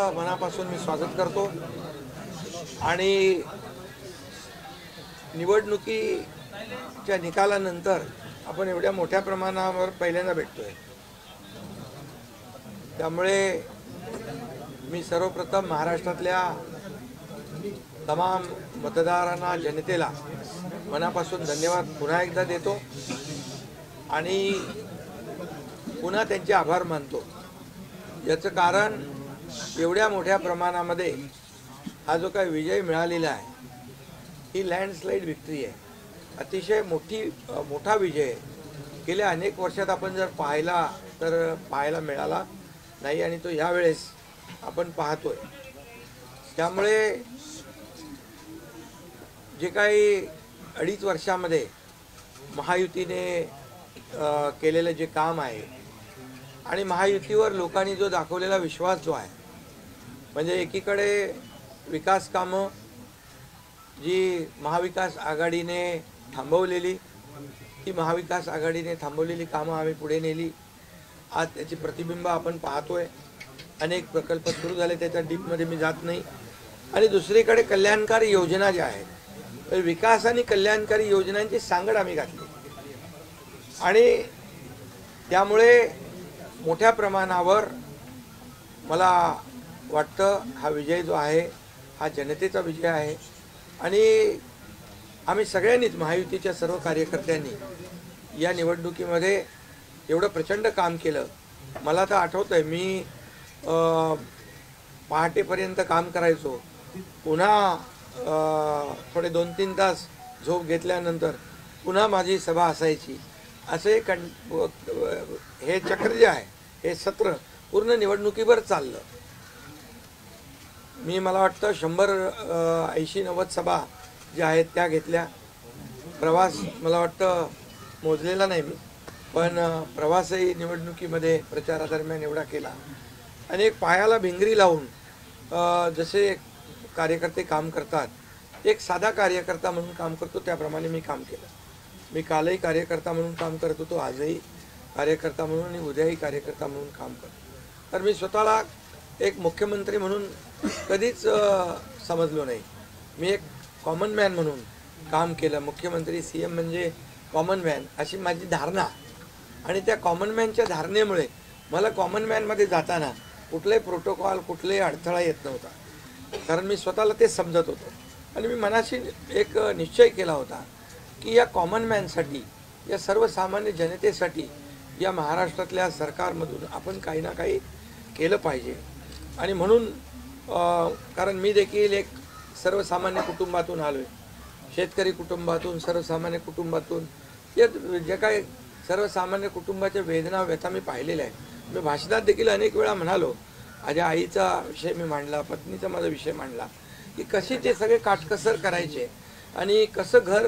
तुमचं मनापासून मी स्वागत करतो आणि निवडणुकीच्या निकालानंतर आपण एवढ्या मोठ्या प्रमाणावर पहिल्यांदा भेटतोय, त्यामुळे मी सर्वप्रथम महाराष्ट्रातल्या तमाम मतदारांना, जनतेला मनापासून धन्यवाद पुन्हा एकदा देतो आणि पुन्हा त्यांचे आभार मानतो। याचं कारण एवढ्या मोठ्या प्रमाणामध्ये हा जो काही विजय मिळालेला आहे ही लँडस्लाइड विक्ट्री आहे, अतिशय मोठा विजय आहे। गेल्या अनेक वर्षात आपण जर पाहायला मिळाला नाही आणि तो यावेळेस आपण पाहतोय। त्यामुळे जे काही 2.5 वर्षामध्ये महायुतीने केलेलं जे काम आहे आणि महायुतीवर लोकांनी जो दाखवलेला विश्वास जो आहे, म्हणजे एकीकडे विकास कामं जी महाविकास आघाडीने थांबवलेली, ती महाविकास आघाडीने थांबवलेली कामं आम्ही पुढे नेली। आज त्याची प्रतिबिंब आपण पाहतोय, अनेक प्रकल्प सुरू झाले, त्याच्या डीपमध्ये मी जात नाही। आणि दुसरीकडे कल्याणकारी योजना ज्या आहेत, विकास आणि कल्याणकारी योजनांची सांगड आम्ही घातली आणि त्यामुळे मोठ्या प्रमाणावर मला वाटतं हा विजय जो आहे हा जनतेचा विजय आहे आणि आम्ही सगळ्यांनीच, महायुतीच्या सर्व कार्यकर्त्यांनी या निवडणुकीमध्ये एवढं प्रचंड काम केलं। मला तर आठवतंय मी पहाटेपर्यंत काम करायचो, पुन्हा थोडे 2-3 तास झोप घेतल्यानंतर पुन्हा माझी सभा असायची। असे हे चक्र जे आहे, हे सत्र पूर्ण निवडणुकीवर चाललं। मला वाटतं 100-80-90 सभा ज्या आहेत त्या घेतल्या। प्रवास मला वाटतं मोजलेला नाही मी, पण प्रवासही निवडणुकीमध्ये प्रचारादरम्यान एवढा केला। अनेक पायाला भिंगरी लावून जसे कार्यकर्ते काम करतात, एक साधा कार्यकर्ता म्हणून काम करतो त्याप्रमाणे मी काम केलं। मी कालही कार्यकर्ता म्हणून काम करत होतो, आजही कार्यकर्ता म्हणून आणि उद्याही कार्यकर्ता म्हणून काम करतो। तर मी स्वतःला एक मुख्यमंत्री म्हणून कधीच समजलो नाही, मी एक कॉमन मॅन म्हणून काम केलं। मुख्यमंत्री CM म्हणजे कॉमन मॅन अशी माझी धारणा, आणि त्या कॉमन मॅनच्या धारणेमुळे मला कॉमन मॅनमध्ये जाताना कुठलाही प्रोटोकॉल, कुठलाही अडथळा येत नव्हता, कारण मी स्वतःला ते समजत होतो। आणि मी मनाशी एक निश्चय केला होता की या कॉमन मॅनसाठी, या सर्वसामान्य जनतेसाठी या महाराष्ट्रातल्या सरकारमधून आपण काही ना काही केलं पाहिजे। आणि म्हणून कारण मी देखील एक सर्वसामान्य कुटुंबातून आलो आहे, शेतकरी कुटुंबातून, सर्वसामान्य कुटुंबातून, या जे काही सर्वसामान्य कुटुंबाच्या वेदना व्यथा मी पाहिलेल्या आहेत। मी भाषणात देखील अनेक वेळा म्हणालो, माझ्या आईचा विषय मी मांडला, पत्नीचा माझा विषय मांडला की कशी ते सगळे काटकसर करायचे आणि कसं घर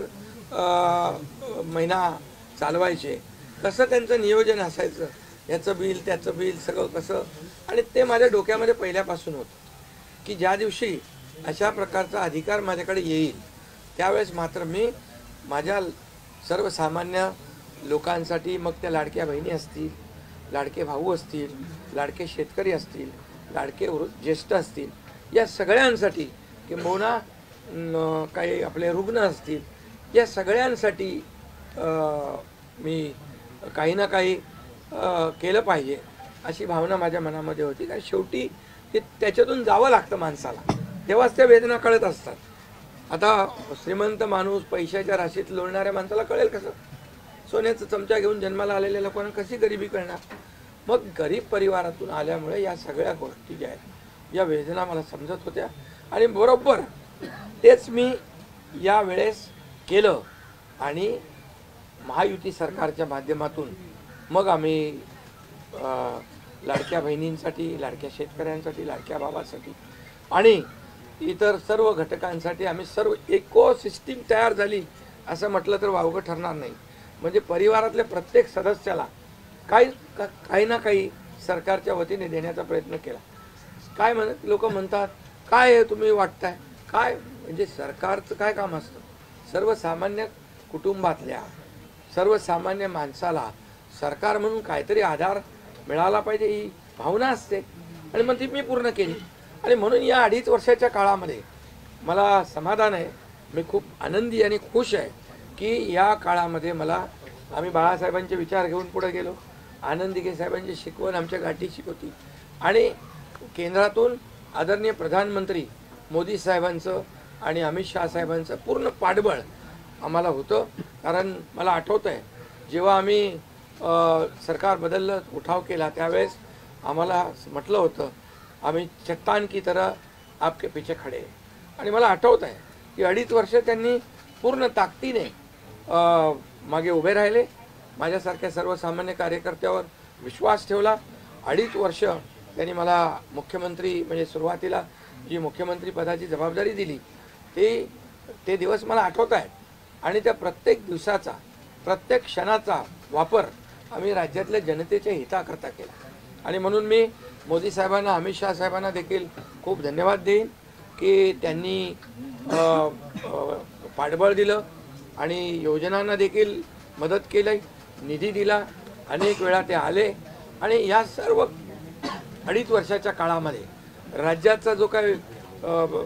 महिना चालवायचे, कसं त्यांचं नियोजन असायचं, याचं बिल त्याचं बिल सगळं कसं। आणि ते माझ्या डोक्यामध्ये पहिल्यापासून होतं की ज्या दिवशी अशा प्रकारचा अधिकार माझ्याकडे येईल त्यावेळेस मात्र मी माझ्या सर्वसामान्य लोकांसाठी, मग त्या लाडक्या बहिणी असतील, लाडके भाऊ असतील, लाडके शेतकरी असतील, लाडके ज्येष्ठ असतील, या सगळ्यांसाठी, किंबहुना काही आपले रुग्ण असतील, या सगळ्यांसाठी मी काही ना काही केलं पाहिजे अशी भावना माझ्या मनामध्ये होती। कारण शेवटी त्याच्यातून जावं लागतं माणसाला, तेव्हाच त्या वेदना कळत असतात। आता श्रीमंत माणूस, पैशाच्या राशीत लोळणाऱ्या माणसाला कळेल कसं? सोन्याचा चमचा घेऊन जन्माला आलेल्या लोकांना कशी गरिबी कळणार? मग गरीब परिवारातून आल्यामुळे या सगळ्या गोष्टी ज्या आहेत, या वेदना मला समजत होत्या आणि बरोबर तेच मी यावेळेस केलं। आणि महायुती सरकारच्या माध्यमातून मग आम्ही लाडक्या बहिणींसाठी, लाडक्या शेतकऱ्यांसाठी, लाडक्या बाबासाठी आणि इतर सर्व घटकांसाठी आम्ही सर्व इकोसिस्टीम तयार झाली असं म्हटलं तर वावगं ठरणार नाही। म्हणजे परिवारातल्या प्रत्येक सदस्याला काही ना काही सरकारच्या वतीने देण्याचा प्रयत्न केला। काय लोक म्हणतात, काय तुम्ही वाटताय, काय म्हणजे सरकारचं काय काम असतं? सर्वसामान्य कुटुंबातल्या सर्वसामान्य माणसाला सरकार म्हणून काहीतरी आधार मिळाला पाहिजे ही भावना असते आणि मग ती मी पूर्ण केली। आणि म्हणून या 2.5 वर्षाच्या काळामध्ये मला समाधान आहे, मी खूप आनंदी आणि खुश आहे की या काळामध्ये आम्ही बाळासाहेबांचे विचार घेऊन पुढे गेलो, आनंद दिघे साहेबांची शिकवण आमच्या गाठीशी होती आणि केंद्रातून आदरणीय प्रधानमंत्री मोदी साहेबांचं आणि अमित शहा साहेबांचं पूर्ण पाठबळ आम्हाला होतं. कारण मला आठवतं आहे जेव्हा आम्ही सरकार बदललं, उठाव केला, त्यावेळेस आम्हाला म्हटलं होतं आम्ही चट्टान की तरह आपके पीछे खडे. आणि मला आठवत आहे की 2.5 वर्ष त्यांनी पूर्ण ताकदीने मागे उभे राहिले, माझ्यासारख्या सर्वसामान्य कार्यकर्त्यावर विश्वास ठेवला. 2.5 वर्ष त्यांनी मला मुख्यमंत्री म्हणजे सुरुवातीला जी मुख्यमंत्री पदाची जबाबदारी दिली ते दिवस मला आठवत आहेत आणि त्या प्रत्येक दिवसाचा प्रत्येक क्षणाचा वापर आम्ही राज्यातल्या जनतेच्या हिताकरता केला. आणि म्हणून मी मोदी साहेबांना अमित शहा साहेबांना देखील खूप धन्यवाद देईन की त्यांनी पाठबळ दिलं आणि योजनांना देखील मदत केली, निधी दिला, अनेक वेळा ते आले आणि या सर्व 2.5 वर्षाच्या काळामध्ये राज्याचा जो काही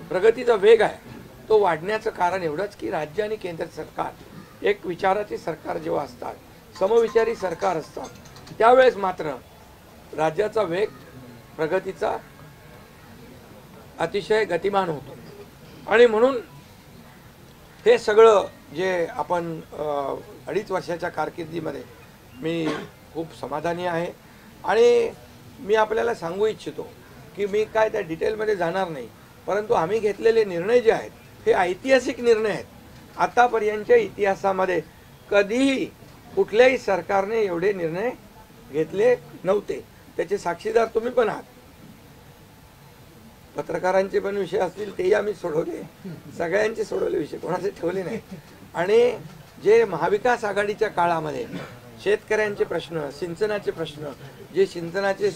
प्रगतीचा वेग आहे तो वाढण्याचं कारण एवढंच की राज्य आणि केंद्र सरकार एक विचाराचे सरकार जेव्हा असतात, समविचारी सरकार असतात, त्यावेळेस मात्र राज्याचा वेग प्रगतीचा अतिशय गतिमान होतो. आणि म्हणून हे सगळं जे आपण 2.5 वर्षाच्या कारकिर्दीमध्ये मी खूप समाधानी आहे. आणि मी आपल्याला सांगू इच्छितो की मी काय त्या डिटेलमध्ये जाणार नाही, परंतु आम्ही घेतलेले निर्णय जे आहेत हे ऐतिहासिक निर्णय आहेत. आतापर्यंतच्या इतिहासामध्ये कधीही कुठल्याही सरकारने एवढे निर्णय घेतले नव्हते. त्याचे साक्षीदार तुम्ही पण आहात. पत्रकारांचे पण विषय असतील तेही आम्ही सोडवले, सगळ्यांचे सोडवले विषय, कोणाचे ठेवले नाही. आणि जे महाविकास आघाडीच्या काळामध्ये शेतकऱ्यांचे प्रश्न, सिंचनाचे प्रश्न, जे सिंचनाचे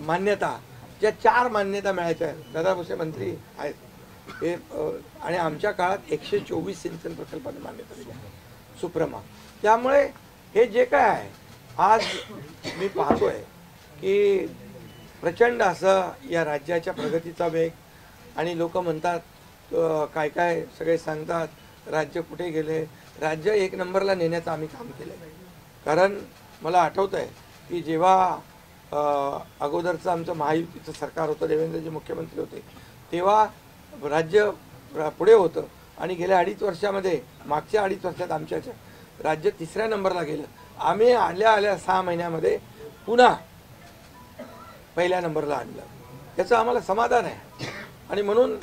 मान्यता, ज्या 4 मान्यता मिळायच्या, दादा भुसे मंत्री आहेत हे, आणि आमच्या काळात 124 सिंचन प्रकल्पांना मान्यता दिली सुप्रमा. त्यामुळे हे जे काय आहे आज मी पाहतोय की प्रचंड असं या राज्याच्या प्रगतीचा वेग. आणि लोक म्हणतात काय काय सगळे सांगतात राज्य कुठे गेले, राज्य 1 नंबरला नेण्याचं आम्ही काम केलं. कारण मला आठवतं आहे की जेव्हा अगोदरचं आमचं महायुतीचं सरकार होतं, देवेंद्रजी मुख्यमंत्री होते, तेव्हा राज्य पुढे होतं आणि गेल्या 2.5 वर्षामध्ये, मागच्या 2.5 वर्षात आमच्या राज्य 3ऱ्या नंबरला गेलं. आम्ही आल्या 6 महिन्यामध्ये पुन्हा 1ल्या नंबरला आणलं. त्याचं आम्हाला समाधान आहे. आणि म्हणून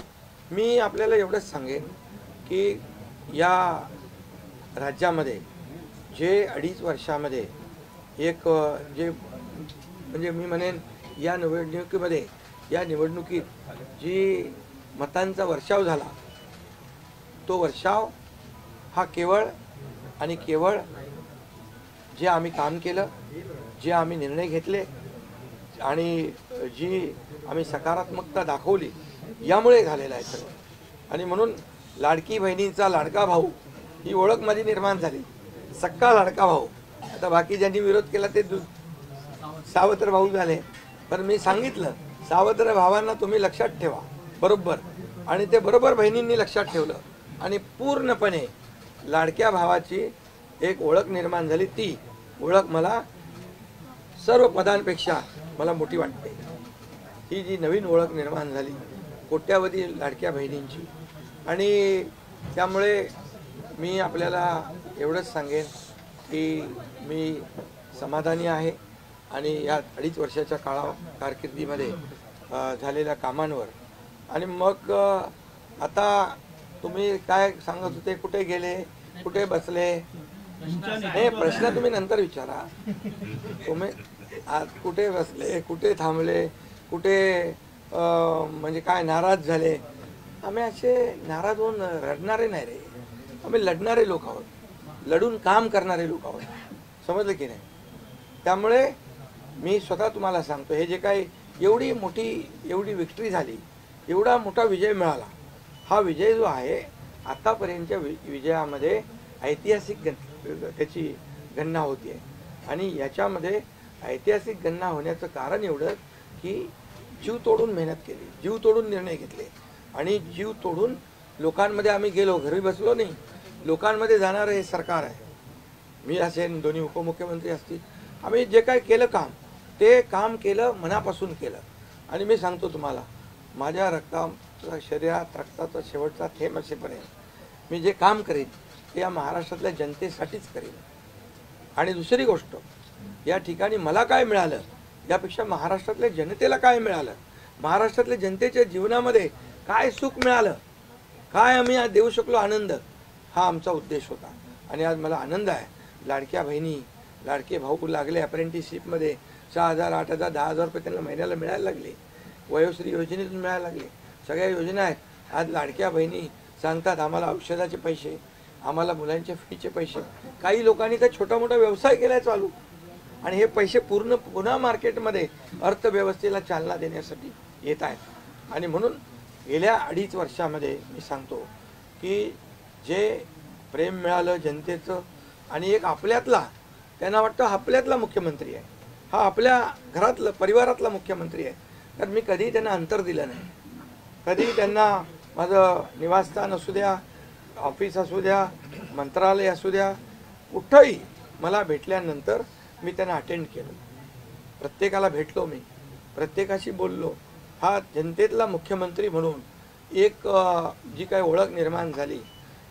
मी आपल्याला एवढंच सांगेन की या राज्यामध्ये जे 2.5 वर्षामध्ये एक जे म्हणजे मी म्हणेन या निवडणुकीत जी मतांचा वर्षाव झाला, तो वर्षाव हा केवळ आणि केवळ जे आम्ही काम केलं, जे आम्ही निर्णय घेतले आणि जी आम्ही सकारात्मकता दाखवली यामुळे झालेला आहे सगळं. आणि म्हणून लाडकी बहिणीचा लाडका भाऊ ही ओळख माझी निर्माण झाली, सक्का लाडका भाऊ. आता बाकी ज्यांनी विरोध केला ते सावत्र भाऊ झाले, पण मी सांगितलं सावत्र भावांना तुम्ही लक्षात ठेवा बरोबर. आणि ते बरोबर बहिणींनी लक्षात ठेवलं आणि पूर्णपणे लाडक्या भावाची एक ओळख निर्माण झाली. ती ओळख मला सर्व पदांपेक्षा मला मोठी वाटते. ही जी नवीन ओळख निर्माण झाली कोट्यावधी लाडक्या बहिणींची. आणि त्यामुळे मी आपल्याला एवढंच सांगेन की मी समाधानी आहे आणि या 2.5 वर्षाच्या कारकिर्दीमध्ये झालेल्या कामांवर. आणि मग आता तुम्ही काय सांगत होते, कुठे गेले, कुठे बसले, हे प्रश्न तुम्ही नंतर विचारा. तुम्ही आज कुठे बसले, कुठे थांबले, कुठे म्हणजे काय नाराज झाले. आम्ही असे नाराज होऊन रडणारे नाही रे, आम्ही लढणारे लोक आहोत, लढून काम करणारे लोक आहोत. समजलं की नाही? त्यामुळे मी स्वतः तुम्हाला सांगतो, हे जे काही एवढी विक्ट्री झाली, एवढा मोठा विजय मिळाला, हा विजय जो आहे आतापर्यंतच्या विजयामध्ये ऐतिहासिक त्याची गणना होती आहे. आणि याच्यामध्ये ऐतिहासिक गणना होण्याचं कारण एवढं की जीव तोडून मेहनत केली, जीव तोडून निर्णय घेतले आणि जीव तोडून लोकांमध्ये आम्ही गेलो, घरी बसलो नाही, लोकांमध्ये जाणारं हे सरकार आहे. मी असेल, दोन्ही उपमुख्यमंत्री असतील, आम्ही जे काय केलं काम, ते काम केलं, मनापासून केलं. आणि मी सांगतो तुम्हाला, माझ्या शरीरात रक्ताचा शेवटचा थेंब असेपर्यंत मी जे काम करेन ते या महाराष्ट्रातल्या जनतेसाठीच करेन. आणि दुसरी गोष्ट, या ठिकाणी मला काय मिळालं यापेक्षा महाराष्ट्रातल्या जनतेला काय मिळालं, महाराष्ट्रातल्या जनतेच्या जीवनामध्ये काय सुख मिळालं, काय आम्ही आज देऊ शकलो आनंद, हा आमचा उद्देश होता. आणि आज मला आनंद आहे, लाडक्या बहिणी लाडके भाऊ लागले अप्रेंटिसशिपमध्ये, 6,000 8,000 10,000 रुपये त्यांना महिन्याला मिळायला लागले, वयोश्री योजनेतून मिळायला लागले, सगळ्या योजना आहेत. आज लाडक्या बहिणी सांगतात आम्हाला औषधाचे पैसे, आम्हाला मुलांच्या फीचे पैसे. काही लोकांनी तर छोटा मोठा व्यवसाय केला चालू, आणि हे पैसे पुन्हा मार्केटमध्ये अर्थव्यवस्थेला चालना देण्यासाठी येत आहेत. आणि म्हणून गेल्या 2.5 वर्षामध्ये मी सांगतो की जे प्रेम मिळालं जनतेचं, आणि एक आपल्यातला, त्यांना वाटतं आपल्यातला मुख्यमंत्री आहे, हा आपल्या घरातला परिवारातला मुख्यमंत्री आहे. तर मी कधीही त्यांना अंतर दिलं नाही, कधीही त्यांना माझं निवासस्थान असू द्या, ऑफिस असू द्या, मंत्रालय असू द्या, कुठंही मला भेटल्यानंतर मी त्यांना अटेंड केलं, प्रत्येकाला भेटलो, मी प्रत्येकाशी बोललो. हा जनतेतला मुख्यमंत्री म्हणून एक जी काही ओळख निर्माण झाली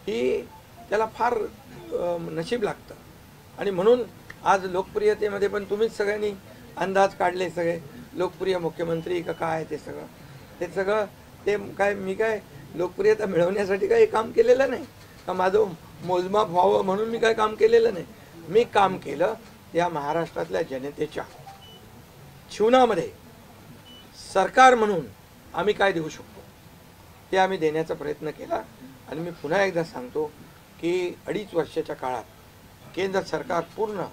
ही त्याला फार नशीब लागतं. आणि म्हणून आज लोकप्रियतेमध्ये पण तुम्हीच सगळ्यांनी अंदाज काढले, सगळे लोकप्रिय मुख्यमंत्री का काय, ते सगळं ते काय, मी काय लोकप्रियता मिळवण्यासाठी काही काम केलेलं नाही, का माझं मोजमाप व्हावं म्हणून मी काय काम केलेलं नाही. मी काम केलं या महाराष्ट्रातल्या जनतेच्या जीवनामध्ये सरकार म्हणून आम्ही काय देऊ शकतो ते आम्ही देण्याचा प्रयत्न केला. आणि मी पुन्हा एकदा सांगतो की 2.5 वर्षाच्या काळात केंद्र सरकार पूर्ण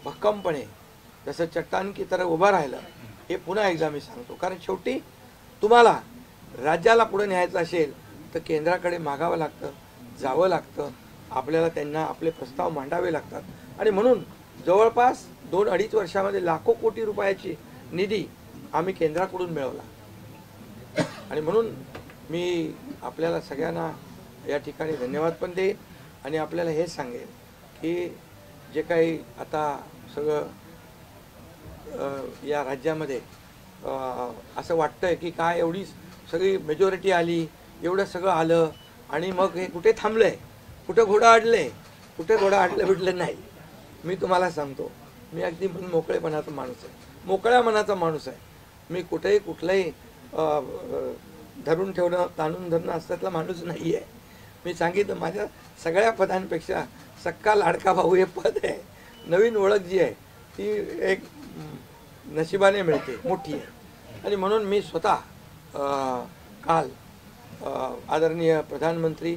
भक्कमपणे जसं चट्टान की तरह उभं राहिलं, हे पुन्हा एकदा मी सांगतो. कारण शेवटी तुम्हाला राज्याला पुढे न्यायचं असेल तर केंद्राकडे मागावं लागतं, जावं लागतं, आपल्याला त्यांना आपले प्रस्ताव मांडावे लागतात. आणि म्हणून जवळपास 2-2.5 वर्षामध्ये लाखो कोटी रुपयाची निधी आम्ही केंद्राकडून मिळवला. आणि म्हणून मी आपल्याला सगळ्यांना या ठिकाणी धन्यवाद पण देईन आणि आपल्याला हे सांगेन की जे काही आता सगळं या राज्यामध्ये असं वाटतंय की काय एवढी सगळी मेजॉरिटी आली, एवढं सगळं आलं आणि मग हे कुठे थांबलंय, कुठं घोडं अडलंय, कुठे घोडं अडलं बिडलं नाही. मी तुम्हाला सांगतो, मी अगदी मोकळेपणाचा माणूस आहे, मोकळ्या मनाचा माणूस आहे. मी कुठेही कुठलंही धरून ठेवणं, ताणून धरणं असल्यातला माणूस नाही आहे. मी सांगितलं, माझ्या सगळ्या पदांपेक्षा सक्का लाडका भाऊ हे पद आहे. नवीन ओळख जी आहे ती एक नशिबाने मिळते, मोठी आहे. आणि म्हणून मी स्वतः काल आदरणीय प्रधानमंत्री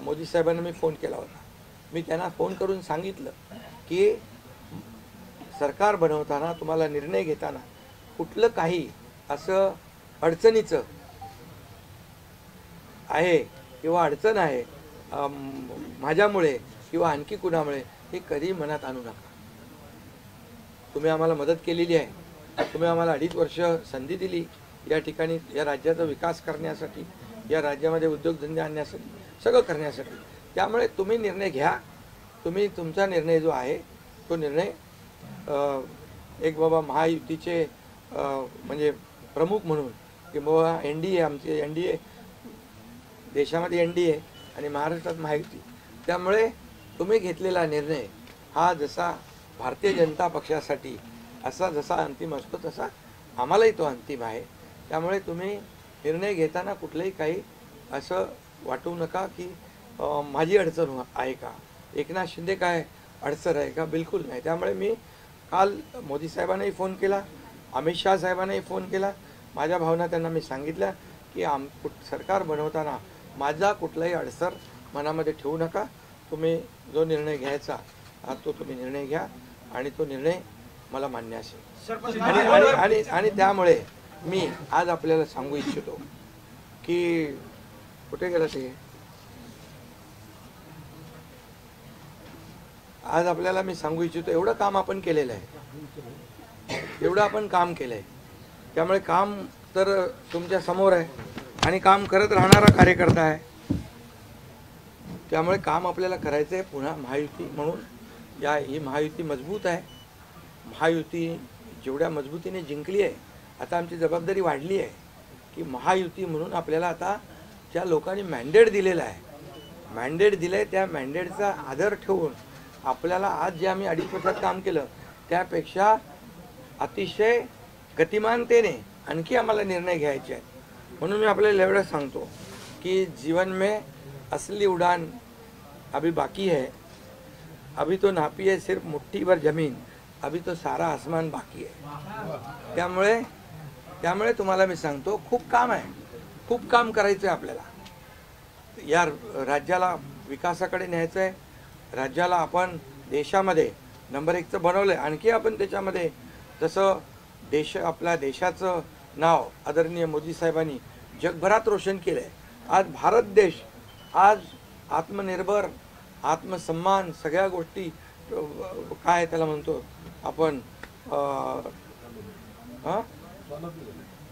मोदी साहेबांना मी फोन केला होता. मी त्यांना फोन करून सांगितलं की सरकार बनवताना, तुम्हाला निर्णय घेताना कुठलं काही असं अडचणीचं आहे किंवा अडचण आहे माझ्यामुळे किंवा आणखी कुणामुळे, हे कधी मनात आणू नका. तुम्ही आम्हाला मदत केलेली आहे, तुम्ही आम्हाला 2.5 वर्ष संधी दिली या ठिकाणी या राज्याचा विकास करण्यासाठी, या राज्यामध्ये उद्योगधंदे आणण्यासाठी, सगळं करण्यासाठी. त्यामुळे तुम्ही निर्णय घ्या. तुम्ही तुमचा निर्णय जो आहे तो निर्णय एक बाबा महायुतीचे म्हणजे प्रमुख म्हणून की बाबा NDA, आमचे NDA, देशामध्ये NDA आणि महाराष्ट्रात महायुती. त्यामुळे तुम्ही घेतलेला निर्णय हा जसा भारतीय जनता पक्षासाठी असा जसा अंतिम असतो तसा आम्हालाही तो अंतिम आहे. त्यामुळे तुम्ही निर्णय घेताना कुठलंही काही असं वाटू नका की माझी अडचण आहे का, एकनाथ शिंदे काय अडचण आहे का, बिलकुल नाही. त्यामुळे मी काल मोदी साहेबांनाही फोन केला, अमित शाह साहेबांनाही फोन केला. माझ्या भावना त्यांना मी सांगितल्या की सरकार बनवताना माझा कुठलाही अडसर मनामध्ये ठेवू नका. तुम्ही जो निर्णय घ्यायचा तो तुम्ही निर्णय घ्या आणि तो निर्णय मला मान्य असेल. आणि त्यामुळे मी आज आपल्याला सांगू इच्छितो की कुठे गेला ते, आज आपल्याला मी सांगू इच्छितो, एवढं काम आपण केलेलं आहे, एवढं आपण काम केलं आहे. त्यामुळे काम तर तुमच्या समोर आहे आणि काम करत राहणारा कार्यकर्ता आहे, त्यामुळे काम आपल्याला करायचं आहे. पुन्हा महायुती म्हणून ही महायुती मजबूत आहे. महायुती जेवढ्या मजबूतीने जिंकली आहे, आता आमची जबाबदारी वाढली आहे की महायुती म्हणून आपल्याला आता ज्या लोकांनी मॅन्डेट दिलेला आहे, मॅन्डेट दिलं आहे, त्या मॅन्डेटचा आदर ठेवून आपल्याला आज जे आम्ही 2.5 वर्षात काम केलं त्यापेक्षा अतिशय गतिमानतेने आणखी आम्हाला निर्णय घ्यायचे आहेत. म्हणून मी आपल्याला एवढं सांगतो कि जीवन में असली उड़ान अभी बाकी है, अभी तो नापी है सिर्फ मुट्ठी भर जमीन, अभी तो सारा आसमान बाकी है. त्यामुळे तुम्हाला मी सांगतो खूप काम आहे, खूप काम करायचं आहे आपल्याला. या राज्याला विकासाकडे न्यायचं आहे. राज्याला आपण देशामध्ये नंबर 1 बनवलं आहे. आणखी आपण त्याच्यामध्ये जसं आपल्या देशाचं नाव आदरणीय मोदी साहेबांनी जगभरात रोशन केलं आहे. आज भारत देश आज आत्मनिर्भर, आत्मसन्मान सगळ्या गोष्टी काय त्याला म्हणतो आपण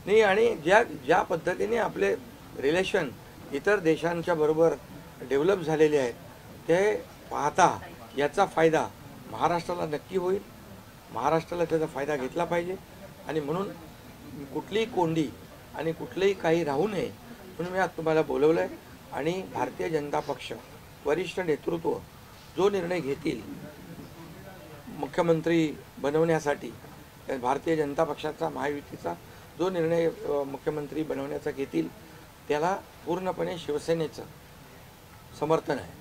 नाही, आणि ज्या पद्धतीने आपले रिलेशन इतर देशांच्या बरोबर डेव्हलप झालेले आहेत ते पाहता याचा फायदा महाराष्ट्राला नक्की होईल. महाराष्ट्राला त्याचा फायदा घेतला पाहिजे आणि म्हणून कुठलीही कोंडी आणि कुठलेही काही राहू नये म्हणून मी आज तुम्हाला बोलवलं आहे. आणि भारतीय जनता पक्ष वरिष्ठ नेतृत्व जो निर्णय घेतील मुख्यमंत्री बनवण्यासाठी, भारतीय जनता पक्षाचा महायुतीचा जो निर्णय मुख्यमंत्री बनवण्याचा घेतील त्याला पूर्णपणे शिवसेनेचं समर्थन आहे,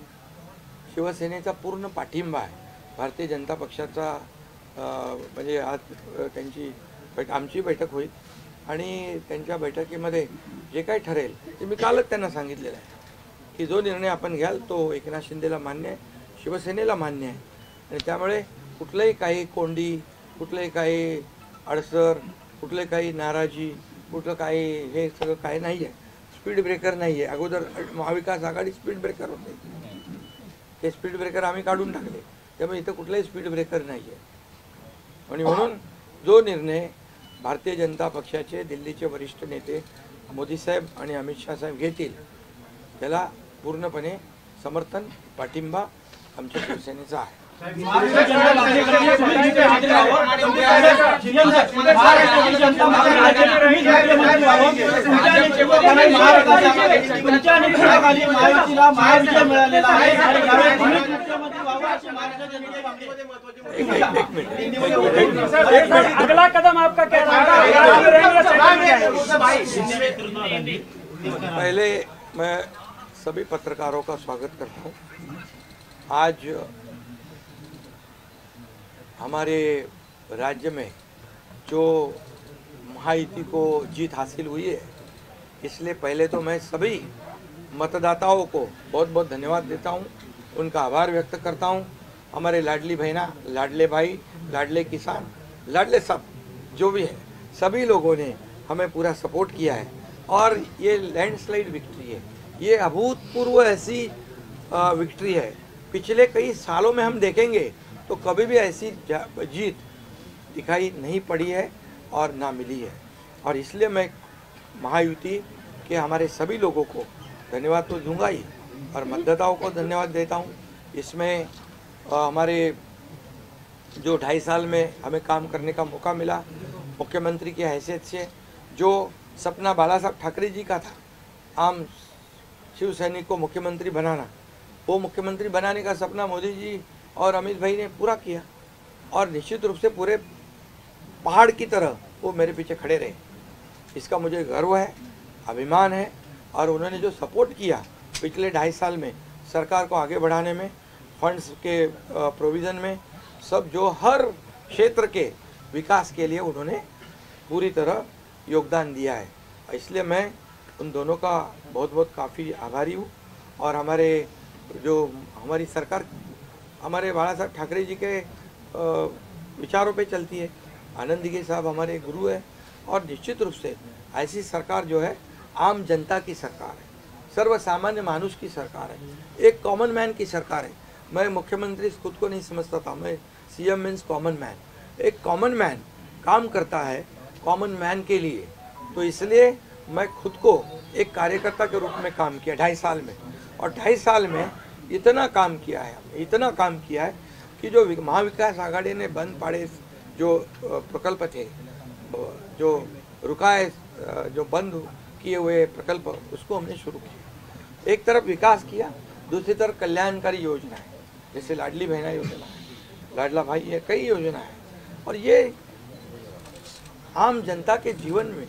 शिवसेनेचा पूर्ण पाठिंबा आहे. भारतीय जनता पक्षाचा म्हणजे आज आमची बैठक होईल आणि त्यांच्या बैठकीमध्ये जे काही ठरेल ते मी कालच त्यांना सांगितलेलं आहे की जो निर्णय आपण घ्याल तो एकनाथ शिंदेला मान्य आहे, शिवसेनेला मान्य आहे. आणि त्यामुळे कुठलंही काही कोंडी, कुठलंही काही अडसर, कुठले काही नाराजी, कुठलं काही हे सगळं काही नाही आहे. स्पीड ब्रेकर नाही आहे. अगोदर महाविकास आघाडी स्पीड ब्रेकर होते, ते स्पीड ब्रेकर आम्ही काढून टाकले. त्यामुळे इथं कुठलाही स्पीड ब्रेकर नाही आहे. आणि म्हणून जो निर्णय भारतीय जनता पक्षाचे दिल्लीचे वरिष्ठ नेते मोदी साहेब आणि अमित शाह साहेब घेतील त्याला पूर्णपणे समर्थन, पाठिंबा आमच्या शिवसेनेचा आहे. अगला कदम आपका क्या पहले मैं सभी पत्रकारों का स्वागत करता हूँ. आज हमारे राज्य में जो महायुति को जीत हासिल हुई है, इसलिए पहले तो मैं सभी मतदाताओं को बहुत बहुत धन्यवाद देता हूँ, उनका आभार व्यक्त करता हूँ. हमारे लाडली बहना, लाडले भाई, लाडले किसान, लाडले सब जो भी है, सभी लोगों ने हमें पूरा सपोर्ट किया है और ये लैंडस्लाइड विक्ट्री है. ये अभूतपूर्व ऐसी विक्ट्री है. पिछले कई सालों में हम देखेंगे तो कभी भी ऐसी जीत दिखाई नहीं पड़ी है और ना मिली है. और इसलिए मैं महायुति के हमारे सभी लोगों को धन्यवाद तो दूंगा ही और मतदाताओं को धन्यवाद देता हूँ. इसमें हमारे जो 2.5 साल में हमें काम करने का मौका मिला, मुख्यमंत्री की हैसियत से जो सपना बाला साहब ठाकरे जी का था, आम शिव सैनिक को मुख्यमंत्री बनाना, वो मुख्यमंत्री बनाने का सपना मोदी जी और अमित भाई ने पूरा किया. और निश्चित रूप से पूरे पहाड़ की तरह वो मेरे पीछे खड़े रहे. इसका मुझे गर्व है, अभिमान है. और उन्होंने जो सपोर्ट किया पिछले 2.5 साल में सरकार को आगे बढ़ाने में, फंड्स के प्रोविज़न में, सब जो हर क्षेत्र के विकास के लिए उन्होंने पूरी तरह योगदान दिया है. इसलिए मैं उन दोनों का बहुत बहुत काफ़ी आभारी हूँ. और हमारी सरकार हमारे बाला साहब ठाकरे जी के विचारों पे चलती है. आनंद दिघे साहब हमारे गुरु है. और निश्चित रूप से ऐसी सरकार जो है आम जनता की सरकार है, सर्वसामान्य मानुष की सरकार है, एक कॉमन मैन की सरकार है. मैं मुख्यमंत्री खुद को नहीं समझता था, मैं सीएम मीन्स कॉमन मैन. एक कॉमन मैन काम करता है कॉमन मैन के लिए। तो इसलिए मैं खुद को एक कार्यकर्ता के रूप में काम किया 2.5 साल में, और 2.5 साल में इतना काम किया है, इतना काम किया है कि जो महाविकास आघाड़ी ने बंद पाड़े जो प्रकल्प थे, जो रुकाए, जो बंद किए हुए प्रकल्प, उसको हमने शुरू किया। एक तरफ विकास किया, दूसरी तरफ कल्याणकारी योजना है, जैसे लाडली बहना योजना है, लाडला भाई है, कई योजना है। और ये आम जनता के जीवन में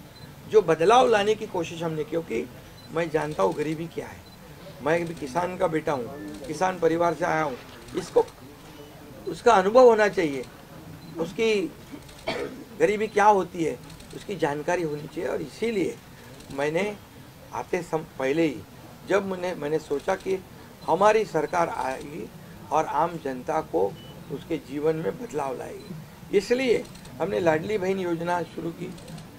जो बदलाव लाने की कोशिश हमने, क्योंकि मैं जानता हूँ गरीबी क्या है, मैं भी किसान का बेटा हूँ, किसान परिवार से आया हूँ, इसको उसका अनुभव होना चाहिए, उसकी गरीबी क्या होती है उसकी जानकारी होनी चाहिए। और इसीलिए मैंने आते पहले ही जब मैंने सोचा कि हमारी सरकार आएगी और आम जनता को उसके जीवन में बदलाव लाएगी, इसलिए हमने लाडली बहन योजना शुरू की।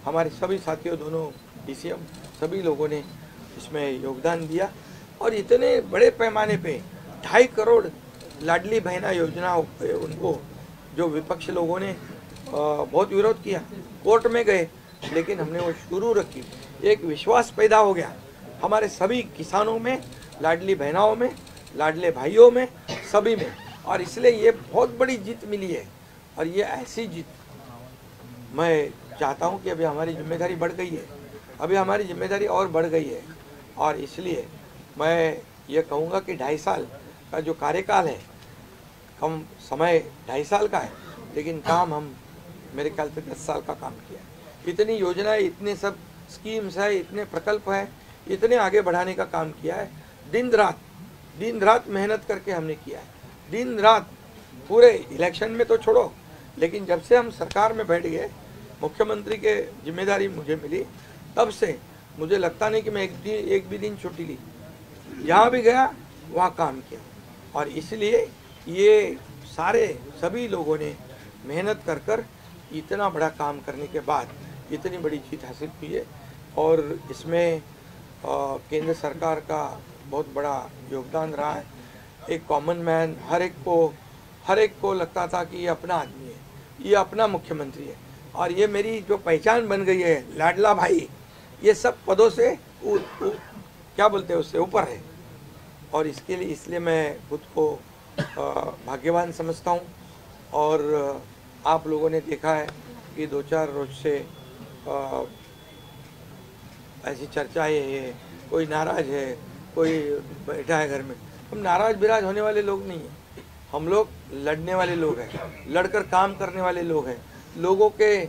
हमारे सभी साथियों, दोनों DCM, सभी लोगों ने इसमें योगदान दिया और इतने बड़े पैमाने पे 2.5 करोड़ लाडली बहना योजना उनको, जो विपक्ष लोगों ने बहुत विरोध किया, कोर्ट में गए, लेकिन हमने वो शुरू रखी। एक विश्वास पैदा हो गया हमारे सभी किसानों में, लाडली बहनाओं में, लाडले भाइयों में, सभी में, और इसलिए ये बहुत बड़ी जीत मिली है। और ये ऐसी जीत मैं चाहता हूँ कि अभी हमारी जिम्मेदारी बढ़ गई है, अभी हमारी जिम्मेदारी और बढ़ गई है, और इसलिए मैं ये कहूँगा कि 2.5 साल का जो कार्यकाल है, कम समय 2.5 साल का है, लेकिन काम हम मेरे ख्याल से 10 साल का काम किया है। इतनी योजनाएं, इतने सब स्कीम्स है, इतने प्रकल्प है, इतने आगे बढ़ाने का काम किया है। दिन रात मेहनत करके हमने किया है, दिन रात। पूरे इलेक्शन में तो छोड़ो, लेकिन जब से हम सरकार में बैठ गए, मुख्यमंत्री के जिम्मेदारी मुझे मिली, तब से मुझे लगता नहीं कि मैं एक भी दिन छुट्टी ली, जहाँ भी गया वहाँ काम किया। और इसलिए ये सभी लोगों ने मेहनत कर इतना बड़ा काम करने के बाद इतनी बड़ी जीत हासिल की है। और इसमें केंद्र सरकार का बहुत बड़ा योगदान रहा है। एक कॉमन मैन, हर एक को लगता था कि ये अपना आदमी है, ये अपना मुख्यमंत्री है, और ये मेरी जो पहचान बन गई है, लाडला भाई, ये सब पदों से क्या बोलते हैं, उससे ऊपर है। और इसलिए मैं खुद को भाग्यवान समझता हूँ। और आप लोगों ने देखा है कि 2-4 रोज से ऐसी चर्चाएं है, कोई नाराज है, कोई बैठा है घर में। हम नाराज बिराज होने वाले लोग नहीं हैं, हम लोग लड़ने वाले लोग हैं, लड़कर काम करने वाले लोग हैं, लोगों के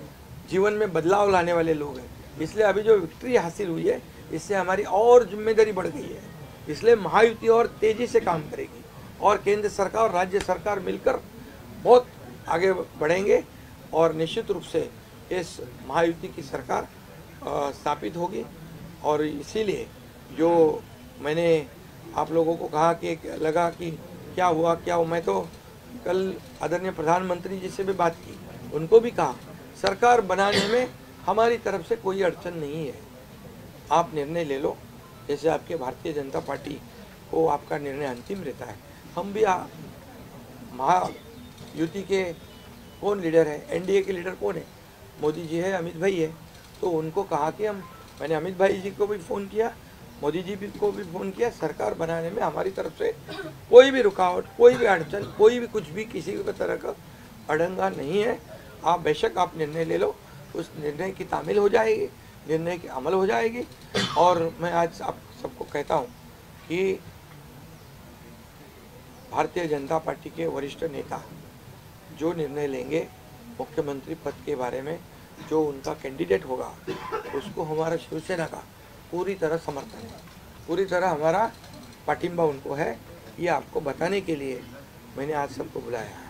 जीवन में बदलाव लाने वाले लोग हैं। इसलिए अभी जो विक्ट्री हासिल हुई है, इससे हमारी और जिम्मेदारी बढ़ गई है। इसलिए महायुति और तेजी से काम करेगी, और केंद्र सरकार और राज्य सरकार मिलकर बहुत आगे बढ़ेंगे, और निश्चित रूप से इस महायुति की सरकार स्थापित होगी। और इसीलिए जो मैंने आप लोगों को कहा कि लगा कि क्या हुआ, मैं तो कल आदरणीय प्रधानमंत्री जी से भी बात की, उनको भी कहा सरकार बनाने में हमारी तरफ से कोई अड़चन नहीं है, आप निर्णय ले लो, जैसे आपके भारतीय जनता पार्टी को आपका निर्णय अंतिम रहता है। हम भी महायुति के कौन लीडर है, NDA के लीडर कौन है, मोदी जी है, अमित भाई है, तो उनको कहा कि मैंने अमित भाई जी को भी फ़ोन किया, मोदी जी को भी फ़ोन किया, सरकार बनाने में हमारी तरफ से कोई भी रुकावट, कोई भी अड़चन, कोई भी कुछ भी किसी भी तरह का अड़ंगा नहीं है। आप बेशक आप निर्णय ले लो, उस निर्णय की तामील हो जाएगी, निर्णय की अमल हो जाएगी। और मैं आज आप सबको कहता हूँ कि भारतीय जनता पार्टी के वरिष्ठ नेता जो निर्णय लेंगे मुख्यमंत्री पद के बारे में, जो उनका कैंडिडेट होगा, उसको हमारा शिवसेना का पूरी तरह समर्थन है, पूरी तरह हमारा पाठिंबा उनको है। ये आपको बताने के लिए मैंने आज सबको बुलाया है।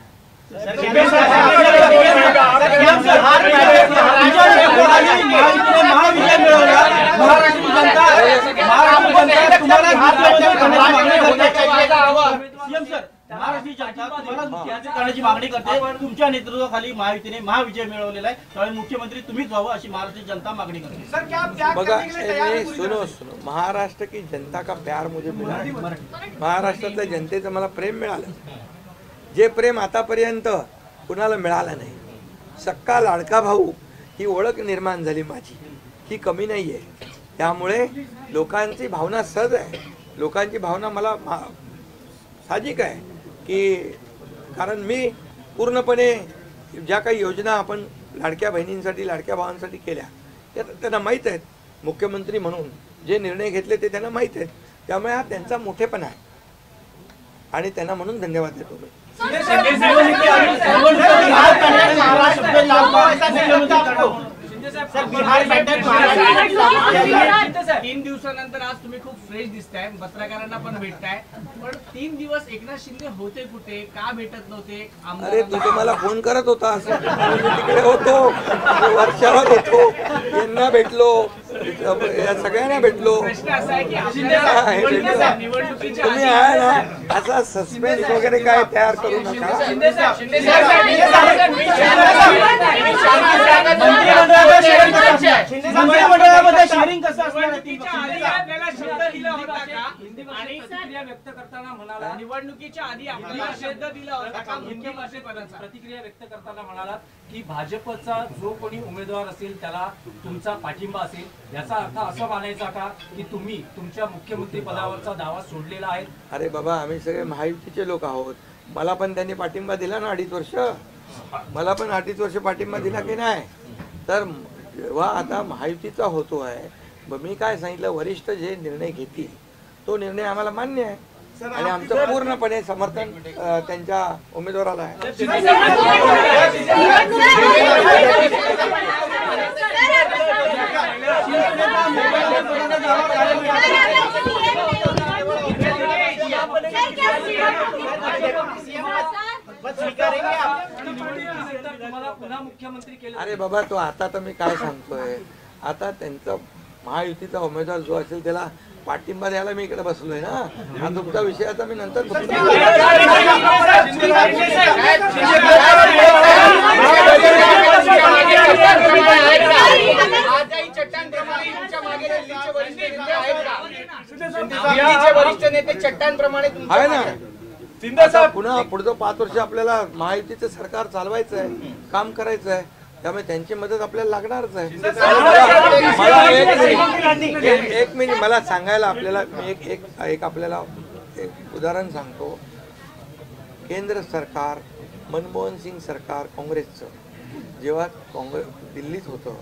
महाराष्ट्र जनता तुम्हाला मुख्यमंत्री करण्याची मागणी करते, तुमच्या नेतृत्वाखाली महायुतीने महाविजय मिळवलेला आहे, त्यामुळे मुख्यमंत्री तुम्हीच व्हावं अशी महाराष्ट्र जनता मागणी करते। सर क्या आप बघा, सुनो, महाराष्ट्र की जनता का प्यार मुझे मिला, महाराष्ट्रातल्या जनतेचं मला प्रेम मिळालं, जे प्रेम आतापर्यंत कुणाला मिळालं नाही। सक्का लाडका भाऊ ही ओळख निर्माण झाली माझी, ही कमी नाही आहे. त्यामुळे लोकांची भावना सहज आहे, लोकांची भावना मला साहजिक आहे की कारण मी पूर्णपणे ज्या काही योजना आपण लाडक्या बहिणींसाठी लाडक्या भावांसाठी केल्या त्या त्यांना माहीत आहेत. मुख्यमंत्री म्हणून जे निर्णय घेतले ते त्यांना माहीत आहेत. त्यामुळे हा त्यांचा मोठेपणा आहे आणि त्यांना म्हणून धन्यवाद देतो मी. तीन दिवसानंतर आज तुम्ही खूप फ्रेश दिसताय, पत्रकारांना पण भेटताय, पण 3 दिवस एकनाथ शिंदे होते कुठे, का भेटत नव्हते? अरे तू तर मला फोन करत होता, तिकडे होतो, वर्षावर होतो, यांना भेटलो, या सगळ्यांना भेटलो. प्रश्न असा आहे की निवडणुकीच्या तुम्ही आहे ना असा सस्पेन्स वगैरे काय तयार करू नका. शेअरिंग कसं असणार? आपल्याला शब्द दिला होता का? आणि प्रतिक्रिया व्यक्त करताना म्हणाला, निवडणुकीच्या आधी आपल्याला शब्द दिला होता का मुख्यमंत्रीपदाचा? प्रतिक्रिया व्यक्त करताना म्हणाला की भाजपचा जो कोणी उमेदवार असेल त्याला तुमचा पाठिंबा असेल. याचा अर्थ असं मानायचा का की तुम्ही तुमच्या मुख्यमंत्री पदावरचा दावा सोडलेला आहे? अरे बाबा, आम्ही सगळे महायुतीचे लोक आहोत. मला पण त्यांनी पाठिंबा दिला ना 2.5 वर्ष. मला पण 2.5 वर्ष पाठिंबा दिला की नाही. तर जेव्हा आता महायुतीचा होतो आहे, मी काय सांगितलं, वरिष्ठ जे निर्णय घेतील तो निर्णय आम्हाला मान्य आहे आणि आमचं पूर्णपणे समर्थन त्यांच्या उमेदवाराला आहे. अरे बाबा, तो आता तर मी काय सांगतोय, आता त्यांचा महायुतीचा उमेदवार जो असेल त्याला पाठिंबा द्यायला मी इकडे बसलोय ना. हा तुमचा विषय आता मी नंतर आहे ना. पुन्हा पुढचं 5 वर्ष आपल्याला महायुतीचं सरकार चालवायचं आहे, काम करायचं आहे. त्यामुळे त्यांची मदत आपल्याला लागणारच आहे. मला एक मिनिट मला सांगायला आपल्याला मी एक आपल्याला एक उदाहरण सांगतो. केंद्र सरकार, मनमोहन सिंग सरकार काँग्रेसचं जेव्हा दिल्लीत होतं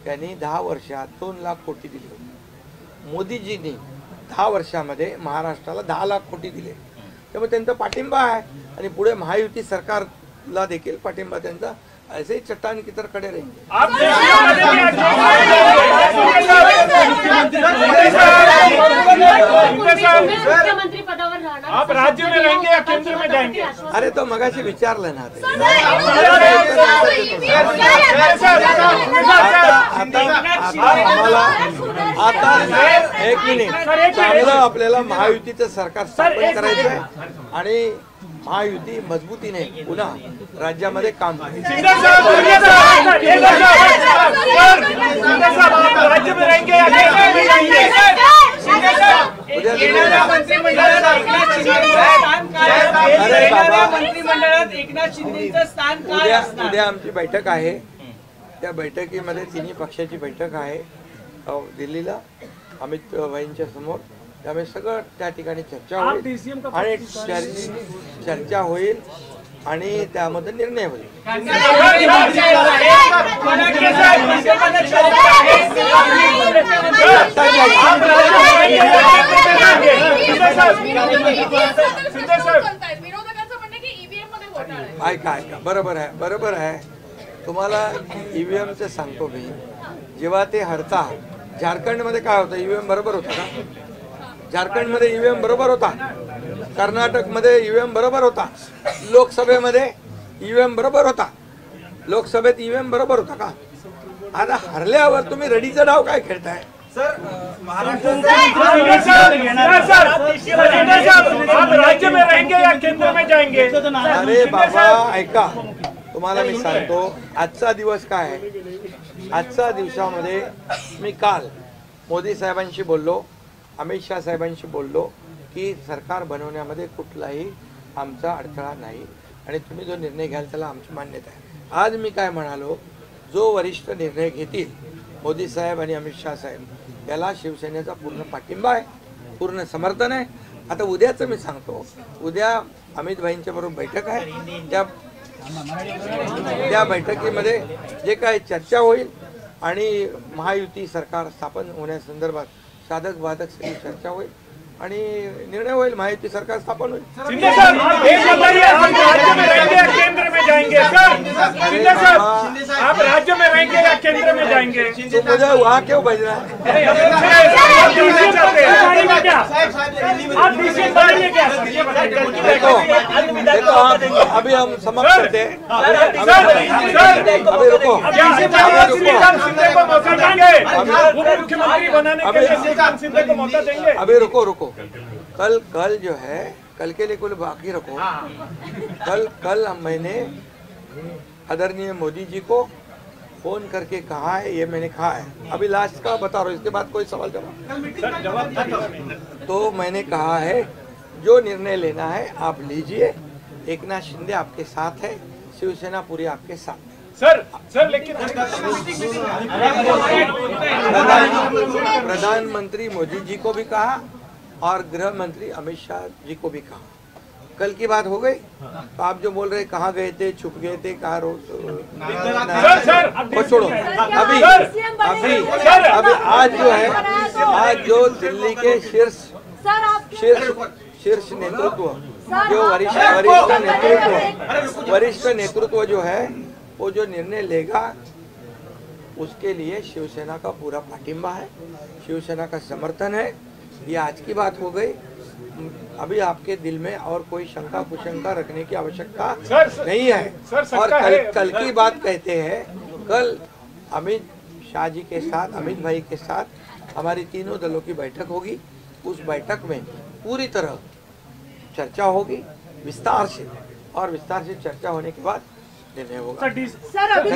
त्यांनी 10 वर्षात 2 लाख कोटी दिले होते. मोदीजींनी 10 वर्षामध्ये महाराष्ट्राला 10 लाख कोटी दिले. त्यामुळे त्यांचा पाठिंबा आहे आणि पुढे महायुती सरकारला देखील पाठिंबा त्यांचा. ऐसे ही चट्टान की तरह खड़े रहेंगे. मुख्यमंत्री पदावर राहणार, आप राज्य में रहेंगे या केंद्र में जाएंगे? अरे तो मगाशी विचारलं ना. आता एक मिनिट, चांगलं आपल्याला महायुतीचं सरकार स्थापन करायचं आहे आणि महायुती मजबूतीने पुन्हा राज्यामध्ये काम करायचं. उद्या आमची बैठक आहे. त्या बैठकीमध्ये तिन्ही पक्षाची बैठक आहे दिल्लीला अमित भाईंच्या समोर. त्यामुळे सगळं त्या ठिकाणी चर्चा होईल आणि चर्चा होईल आणि त्यामध्ये निर्णय होईल. ऐका बरोबर आहे. तुम्हाला ईव्हीएमचं सांगतो मी. जेव्हा ते हरता झारखंडमध्ये काय होतं, ईव्हीएम बरोबर होता का? झारखंडमध्ये ईव्हीएम बरोबर होता, कर्नाटकमध्ये ईव्हीएम बरोबर होता, लोकसभेमध्ये ईव्हीएम बरोबर होता, लोकसभेत ईव्हीएम बरोबर होता का? आता हरल्यावर तुम्ही रडीचा डाव काय खेळताय? राज्य में रहेंगे या केंद्र में जाएंगे? अरे बाबा ऐका, तुम्हाला मी सांगतो आजचा दिवस काय आहे. आजच्या दिवसामध्ये मी काल मोदी साहेबांशी बोललो, अमित शाह साहेबांशी बोललो की सरकार बनवण्यामध्ये कुठलाही आमचा अडथळा नाही आणि तुम्ही जो निर्णय घ्याल त्याला आमची मान्यता आहे. आज मी काय म्हणालो, जो वरिष्ठ निर्णय घेतील मोदी साहेब आणि अमित शाह साहेब याला शिवसेनेचा पूर्ण पाठिंबा आहे, पूर्ण समर्थन आहे. आता उद्याचं मी सांगतो, उद्या अमित भाईंच्या बरोबर बैठक आहे. त्या बैठकीमध्ये जे काही चर्चा होईल आणि महायुती सरकार स्थापन होण्यासंदर्भात साधक बाधक सगळी चर्चा होईल आणि निर्णय होईल. महायुती सरकार स्थापन होईल. शिंदे सर, एक बताइए, आप राज्य में रहेंगे या केंद्र में जाएंगे? सर शिंदे सर, आप राज्य में रहेंगे या केंद्र में जाएंगे? तो मुझे वहाँ क्यों भेजना है? देखो अभी हम समाप्त करते हैं. अभी रुको, शिंदे को मौका देंगे, उप मुख्यमंत्री बनाने के लिए श्रीकांत शिंदे को मौका देंगे. अभी रुको. कल जो है, कल के लिए कुल बाकी रखो. कल मैंने आदरणीय मोदी जी को फोन करके कहा है, ये मैंने कहा है. अभी लास्ट का बता रहा हूँ, इसके बाद कोई सवाल जवाब. तो मैंने कहा है जो निर्णय लेना है आप लीजिए. एकनाथ शिंदे आपके साथ है, शिवसेना पूरी आपके साथ है. सर लेकिन प्रधानमंत्री मोदी जी को भी कहा और गृह मंत्री अमित शाह जी को भी कहा. कल की बात हो गई. तो आप जो बोल रहे कहाँ गए थे, छुप गए थे, कहाँ वो छोड़ो. अभी आज जो है, आज जो दिल्ली के शीर्ष नेतृत्व, जो वरिष्ठ नेतृत्व जो है, वो जो निर्णय लेगा उसके लिए शिवसेना का पूरा पाठिंबा है, शिवसेना का समर्थन है. ये आज की बात हो गई. अभी आपके दिल में और कोई शंका कुशंका रखने की आवश्यकता नहीं है. और कल की बात कहते हैं, कल अमित शाह जी के साथ, अमित भाई के साथ हमारी तीनों दलों की बैठक होगी. उस बैठक में पूरी तरह चर्चा होगी विस्तार से, और विस्तार से चर्चा होने के बाद निर्णय होगा. सर अभी